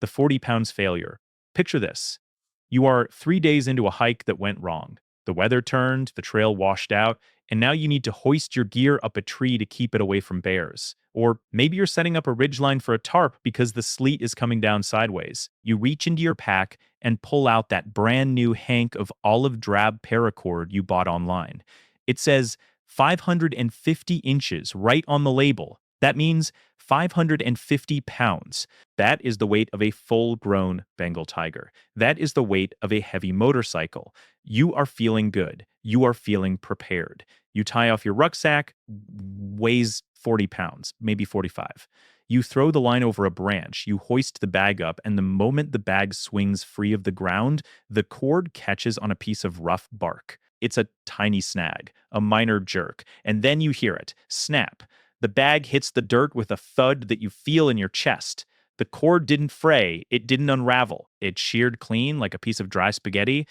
the 40 pounds failure. Picture this. You are 3 days into a hike that went wrong. The weather turned, the trail washed out, and now you need to hoist your gear up a tree to keep it away from bears. Or maybe you're setting up a ridgeline for a tarp because the sleet is coming down sideways. You reach into your pack and pull out that brand new hank of olive drab paracord you bought online. It says 550 inches right on the label. That means 550 pounds. That is the weight of a full grown Bengal tiger. That is the weight of a heavy motorcycle. You are feeling good. You are feeling prepared. You tie off your rucksack, weighs 40 pounds, maybe 45. You throw the line over a branch, you hoist the bag up, and the moment the bag swings free of the ground, the cord catches on a piece of rough bark. It's a tiny snag, a minor jerk, and then you hear it snap. The bag hits the dirt with a thud that you feel in your chest. The cord didn't fray, it didn't unravel. It sheared clean like a piece of dry spaghetti.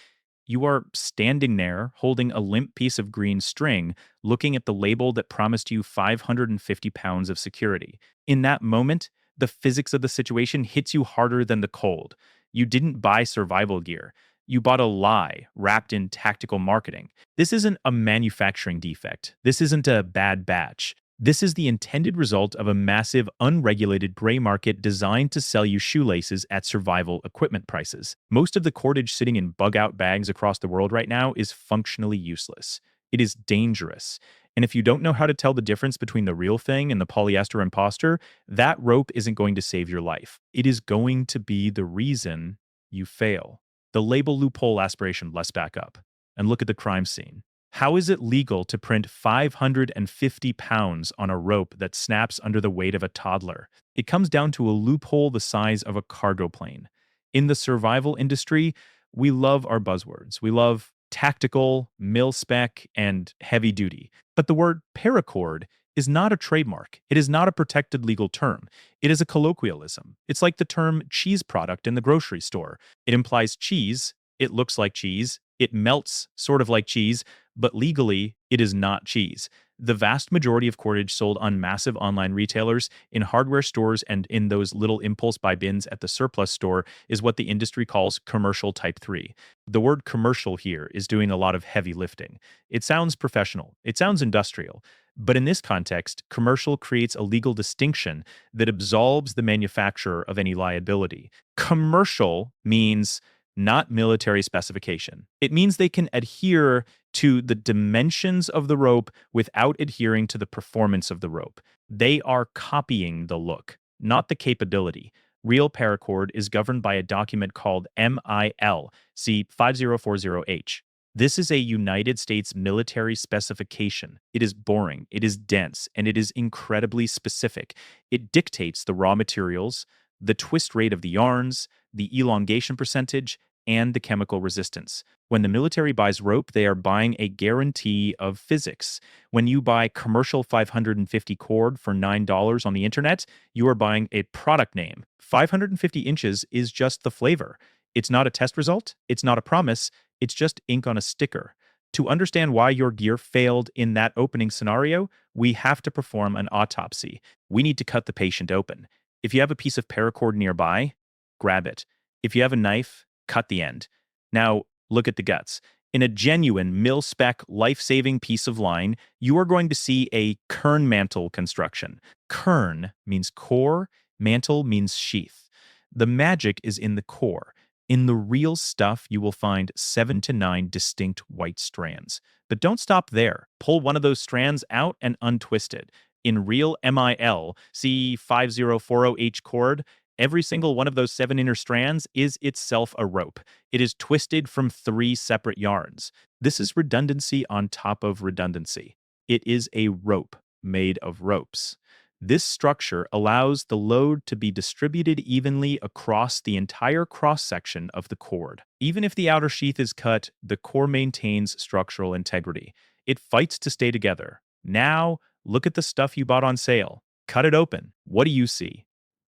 You are standing there holding a limp piece of green string, looking at the label that promised you 550 pounds of security. In that moment, the physics of the situation hits you harder than the cold. You didn't buy survival gear. You bought a lie wrapped in tactical marketing. This isn't a manufacturing defect. This isn't a bad batch. This is the intended result of a massive, unregulated gray market designed to sell you shoelaces at survival equipment prices. Most of the cordage sitting in bug-out bags across the world right now is functionally useless. It is dangerous. And if you don't know how to tell the difference between the real thing and the polyester imposter, that rope isn't going to save your life. It is going to be the reason you fail. The label loophole aspiration, let's back up and look at the crime scene. How is it legal to print 550 pounds on a rope that snaps under the weight of a toddler? It comes down to a loophole the size of a cargo plane. In the survival industry, we love our buzzwords. We love tactical, mil-spec, and heavy duty. But the word paracord is not a trademark. It is not a protected legal term. It is a colloquialism. It's like the term cheese product in the grocery store. It implies cheese, it looks like cheese, it melts sort of like cheese, but legally, it is not cheese. The vast majority of cordage sold on massive online retailers, in hardware stores, and in those little impulse buy bins at the surplus store is what the industry calls commercial type 3. The word commercial here is doing a lot of heavy lifting. It sounds professional. It sounds industrial. But in this context, commercial creates a legal distinction that absolves the manufacturer of any liability. Commercial means not military specification. It means they can adhere to the dimensions of the rope without adhering to the performance of the rope. They are copying the look, not the capability. Real paracord is governed by a document called MIL, see 5040H. This is a United States military specification. It is boring, it is dense, and it is incredibly specific. It dictates the raw materials, the twist rate of the yarns, the elongation percentage, and the chemical resistance. When the military buys rope, they are buying a guarantee of physics. When you buy commercial 550 cord for $9 on the internet, you are buying a product name. 550 inches is just the flavor. It's not a test result. It's not a promise. It's just ink on a sticker. To understand why your gear failed in that opening scenario, we have to perform an autopsy. We need to cut the patient open. If you have a piece of paracord nearby, grab it. If you have a knife, cut the end. Now, look at the guts. In a genuine mil-spec life-saving piece of line, you are going to see a kern mantle construction. Kern means core, mantle means sheath. The magic is in the core. In the real stuff, you will find 7 to 9 distinct white strands. But don't stop there. Pull one of those strands out and untwist it. In real MIL, see 5040H cord, every single one of those 7 inner strands is itself a rope. It is twisted from 3 separate yarns. This is redundancy on top of redundancy. It is a rope made of ropes. This structure allows the load to be distributed evenly across the entire cross-section of the cord. Even if the outer sheath is cut, the core maintains structural integrity. It fights to stay together. Now, look at the stuff you bought on sale. Cut it open. What do you see?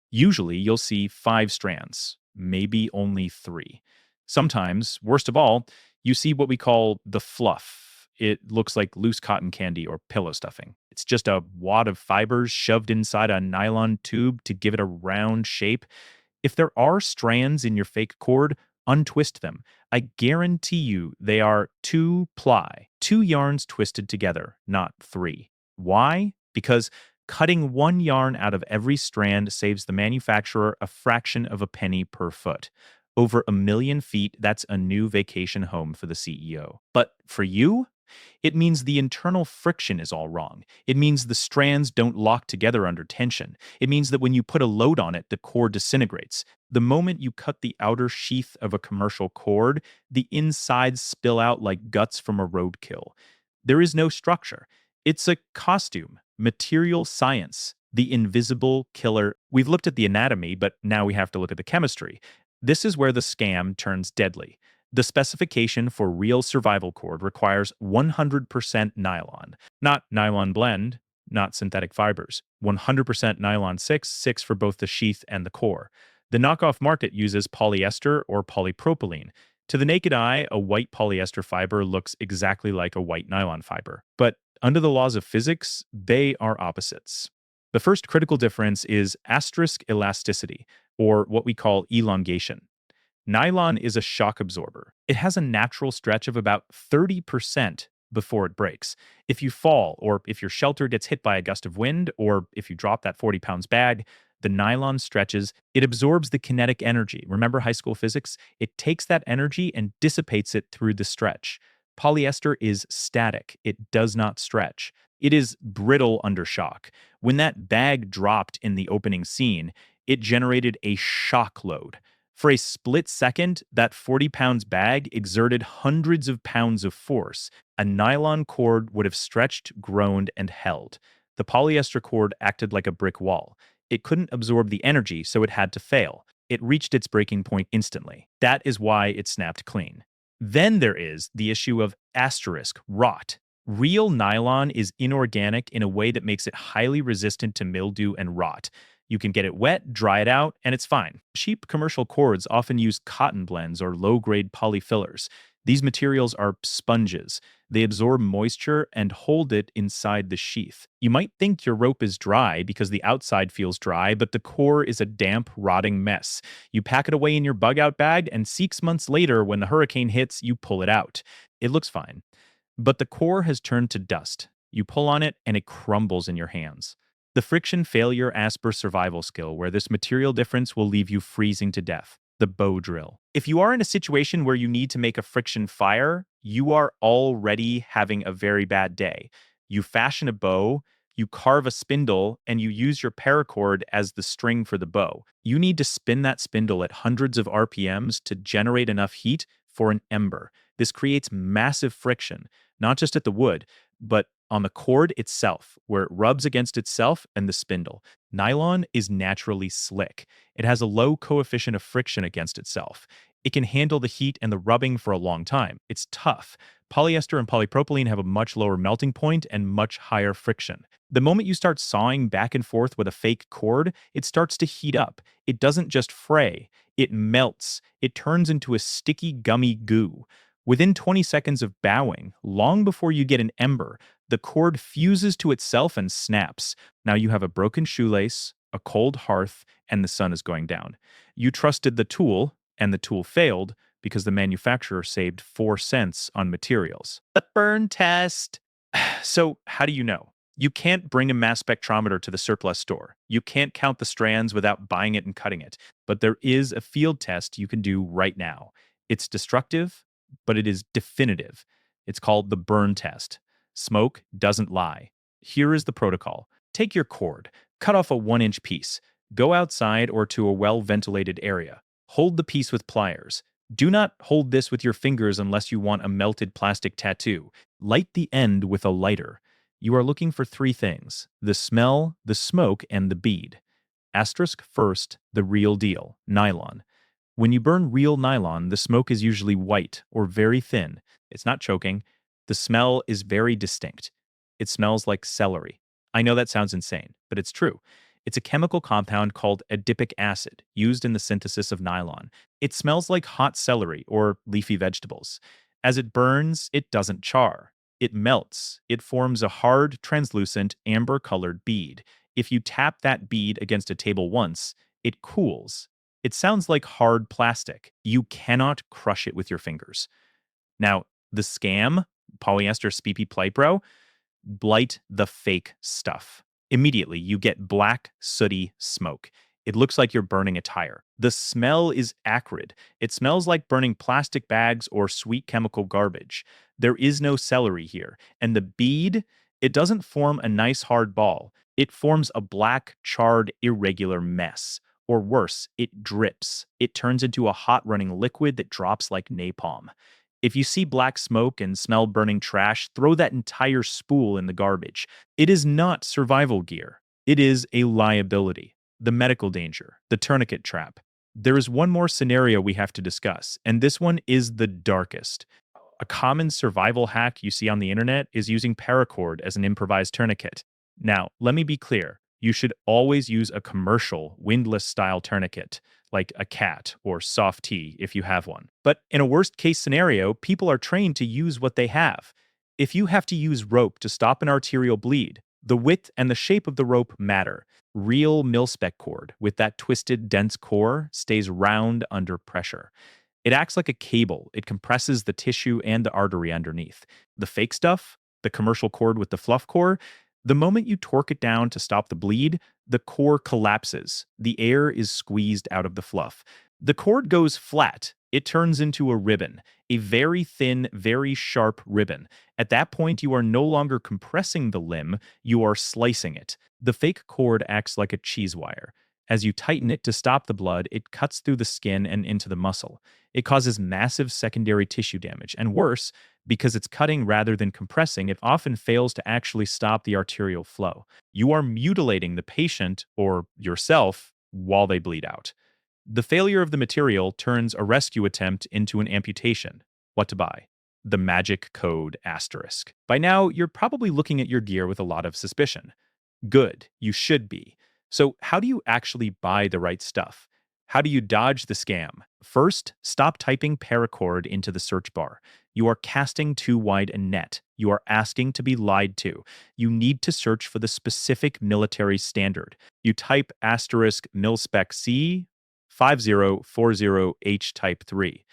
Usually, you'll see 5 strands, maybe only 3. Sometimes, worst of all, you see what we call the fluff. It looks like loose cotton candy or pillow stuffing. It's just a wad of fibers shoved inside a nylon tube to give it a round shape. If there are strands in your fake cord, untwist them. I guarantee you they are 2-ply, two yarns twisted together, not three. Why? Because cutting one yarn out of every strand saves the manufacturer a fraction of a penny per foot. Over 1 million feet, that's a new vacation home for the CEO. But for you, it means the internal friction is all wrong. It means the strands don't lock together under tension. It means that when you put a load on it, the cord disintegrates. The moment you cut the outer sheath of a commercial cord, the insides spill out like guts from a roadkill. There is no structure. It's a costume, material science, the invisible killer. We've looked at the anatomy, but now we have to look at the chemistry. This is where the scam turns deadly. The specification for real survival cord requires 100% nylon, not nylon blend, not synthetic fibers. 100% nylon 6 for both the sheath and the core. The knockoff market uses polyester or polypropylene. To the naked eye, a white polyester fiber looks exactly like a white nylon fiber. But under the laws of physics, they are opposites. The first critical difference is asterisk elasticity, or what we call elongation. Nylon is a shock absorber. It has a natural stretch of about 30% before it breaks. If you fall, or if your shelter gets hit by a gust of wind, or if you drop that 40 pounds bag, the nylon stretches. It absorbs the kinetic energy. Remember high school physics? It takes that energy and dissipates it through the stretch. Polyester is static. It does not stretch. It is brittle under shock. When that bag dropped in the opening scene, it generated a shock load. For a split second, that 40 pounds bag exerted hundreds of pounds of force. A nylon cord would have stretched, groaned, and held. The polyester cord acted like a brick wall. It couldn't absorb the energy, so it had to fail. It reached its breaking point instantly. That is why it snapped clean. Then there is the issue of asterisk rot. Real nylon is inorganic in a way that makes it highly resistant to mildew and rot. You can get it wet, dry it out, and it's fine. Cheap commercial cords often use cotton blends or low-grade polyfillers. These materials are sponges. They absorb moisture and hold it inside the sheath. You might think your rope is dry because the outside feels dry, but the core is a damp, rotting mess. You pack it away in your bug-out bag, and 6 months later, when the hurricane hits, you pull it out. It looks fine. But the core has turned to dust. You pull on it, and it crumbles in your hands. The friction failure Asper survival skill, where this material difference will leave you freezing to death. The bow drill. If you are in a situation where you need to make a friction fire, you are already having a very bad day. You fashion a bow, you carve a spindle, and you use your paracord as the string for the bow. You need to spin that spindle at hundreds of RPMs to generate enough heat for an ember. This creates massive friction, not just at the wood, but on the cord itself, where it rubs against itself and the spindle. Nylon is naturally slick. It has a low coefficient of friction against itself. It can handle the heat and the rubbing for a long time. It's tough. Polyester and polypropylene have a much lower melting point and much higher friction. The moment you start sawing back and forth with a fake cord, it starts to heat up. It doesn't just fray, it melts. It turns into a sticky, gummy goo. Within 20 seconds of bowing, long before you get an ember, the cord fuses to itself and snaps. Now you have a broken shoelace, a cold hearth, and the sun is going down. You trusted the tool, and the tool failed because the manufacturer saved 4 cents on materials. The burn test. So, how do you know? You can't bring a mass spectrometer to the surplus store. You can't count the strands without buying it and cutting it. But there is a field test you can do right now. It's destructive, but it is definitive. It's called the burn test. Smoke doesn't lie. Here is the protocol. Take your cord, cut off a 1-inch piece, go outside or to a well-ventilated area. Hold the piece with pliers. Do not hold this with your fingers unless you want a melted plastic tattoo. Light the end with a lighter. You are looking for 3 things: the smell, the smoke, and the bead. Asterisk first, the real deal, nylon. When you burn real nylon, the smoke is usually white or very thin. It's not choking. The smell is very distinct. It smells like celery. I know that sounds insane, but it's true. It's a chemical compound called adipic acid, used in the synthesis of nylon. It smells like hot celery or leafy vegetables. As it burns, it doesn't char. It melts. It forms a hard, translucent, amber-colored bead. If you tap that bead against a table once, it cools. It sounds like hard plastic. You cannot crush it with your fingers. Now, the scam, polyester SPP Plypro, blight the fake stuff. Immediately, you get black, sooty smoke. It looks like you're burning a tire. The smell is acrid. It smells like burning plastic bags or sweet chemical garbage. There is no celery here. And the bead, it doesn't form a nice hard ball. It forms a black, charred, irregular mess. Or worse, it drips. It turns into a hot running liquid that drops like napalm. If you see black smoke and smell burning trash, throw that entire spool in the garbage. It is not survival gear. It is a liability. The medical danger, the tourniquet trap. There is one more scenario we have to discuss, and this one is the darkest. A common survival hack you see on the internet is using paracord as an improvised tourniquet. Now, let me be clear. You should always use a commercial, windlass style tourniquet, like a cat or soft T if you have one. But in a worst case scenario, people are trained to use what they have. If you have to use rope to stop an arterial bleed, the width and the shape of the rope matter. Real Mil-Spec cord with that twisted, dense core stays round under pressure. It acts like a cable. It compresses the tissue and the artery underneath. The fake stuff, the commercial cord with the fluff core, the moment you torque it down to stop the bleed, the core collapses. The air is squeezed out of the fluff. The cord goes flat. It turns into a ribbon, a very thin, very sharp ribbon. At that point, you are no longer compressing the limb, you are slicing it. The fake cord acts like a cheese wire. As you tighten it to stop the blood, it cuts through the skin and into the muscle. It causes massive secondary tissue damage, and worse, because it's cutting rather than compressing, it often fails to actually stop the arterial flow. You are mutilating the patient or yourself while they bleed out. The failure of the material turns a rescue attempt into an amputation. What to buy? The magic code asterisk. By now, you're probably looking at your gear with a lot of suspicion. Good, you should be. So, how do you actually buy the right stuff? How do you dodge the scam? First, stop typing paracord into the search bar. You are casting too wide a net. You are asking to be lied to. You need to search for the specific military standard. You type asterisk Mil-Spec C 5040H type 3.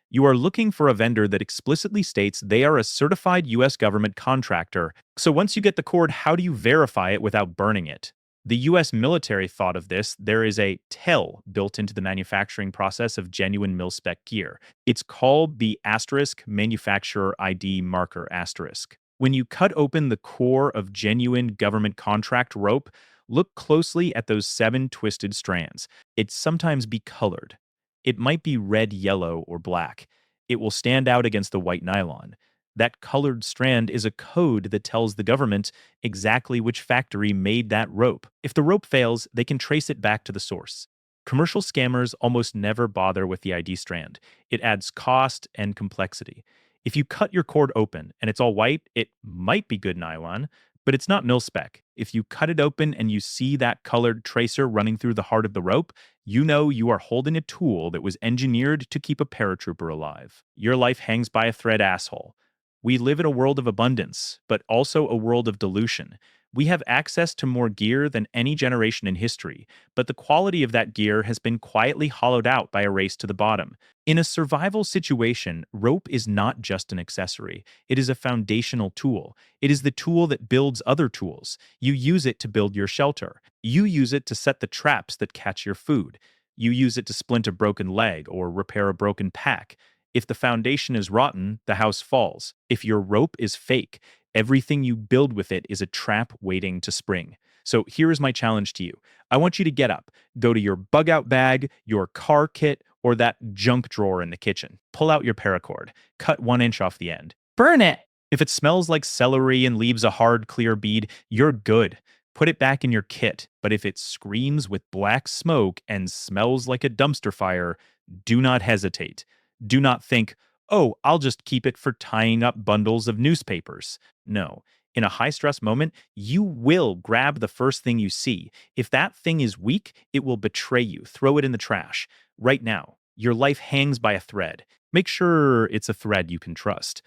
You are looking for a vendor that explicitly states they are a certified US government contractor. So once you get the cord, how do you verify it without burning it? The US military thought of this. There is a TEL built into the manufacturing process of genuine Mil-Spec gear. It's called the asterisk manufacturer ID marker asterisk. When you cut open the core of genuine government contract rope, look closely at those 7 twisted strands. It's sometimes be colored. It might be red, yellow, or black. It will stand out against the white nylon. That colored strand is a code that tells the government exactly which factory made that rope. If the rope fails, they can trace it back to the source. Commercial scammers almost never bother with the ID strand. It adds cost and complexity. If you cut your cord open and it's all white, it might be good nylon, but it's not Mil-Spec. If you cut it open and you see that colored tracer running through the heart of the rope, you know you are holding a tool that was engineered to keep a paratrooper alive. Your life hangs by a thread, asshole. We live in a world of abundance, but also a world of dilution. We have access to more gear than any generation in history, but the quality of that gear has been quietly hollowed out by a race to the bottom. In a survival situation, rope is not just an accessory. It is a foundational tool. It is the tool that builds other tools. You use it to build your shelter. You use it to set the traps that catch your food. You use it to splint a broken leg or repair a broken pack. If the foundation is rotten, the house falls. If your rope is fake, everything you build with it is a trap waiting to spring. So here is my challenge to you. I want you to get up, go to your bug out bag, your car kit, or that junk drawer in the kitchen. Pull out your paracord. Cut 1 inch off the end. Burn it! If it smells like celery and leaves a hard, clear bead, you're good. Put it back in your kit. But if it screams with black smoke and smells like a dumpster fire, do not hesitate. Do not think, oh, I'll just keep it for tying up bundles of newspapers. No. In a high-stress moment, you will grab the first thing you see. If that thing is weak, it will betray you. Throw it in the trash. Right now, your life hangs by a thread. Make sure it's a thread you can trust.